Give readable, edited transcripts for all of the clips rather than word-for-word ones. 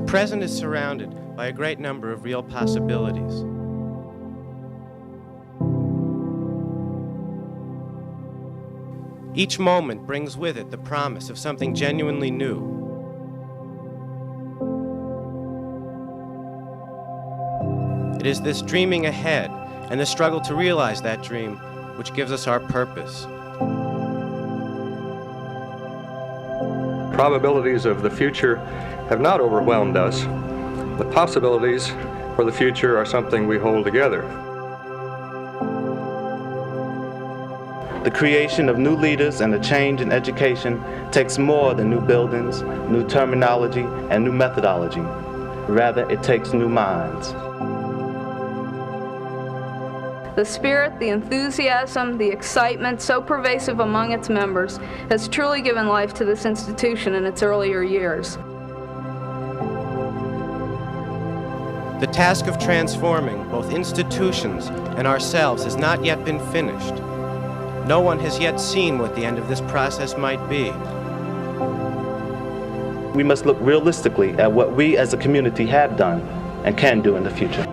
present is surrounded by a great number of real possibilities. Each moment brings with it the promise of something genuinely new. It is this dreaming ahead and the struggle to realize that dream which gives us our purpose. Probabilities of the future have not overwhelmed us. The possibilities for the future are something we hold together. The creation of new leaders and the change in education takes more than new buildings, new terminology, and new methodology. Rather, it takes new minds. The spirit, the enthusiasm, the excitement so pervasive among its members has truly given life to this institution in its earlier years. The task of transforming both institutions and ourselves has not yet been finished. No one has yet seen what the end of this process might be. We must look realistically at what we as a community have done and can do in the future.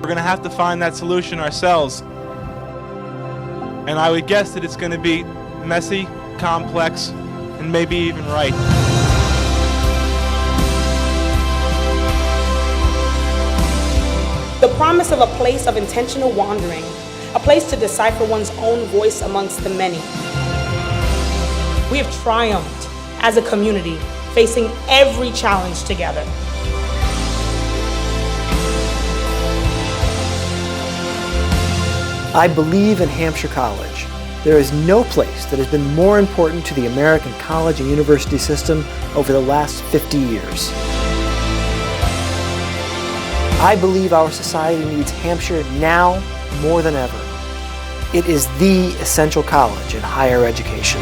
We're going to have to find that solution ourselves. And I would guess that it's going to be messy, complex, and maybe even right. The promise of a place of intentional wandering, a place to decipher one's own voice amongst the many. We have triumphed as a community, facing every challenge together. I believe in Hampshire College. There is no place that has been more important to the American college and university system over the last 50 years. I believe our society needs Hampshire now more than ever. It is the essential college in higher education.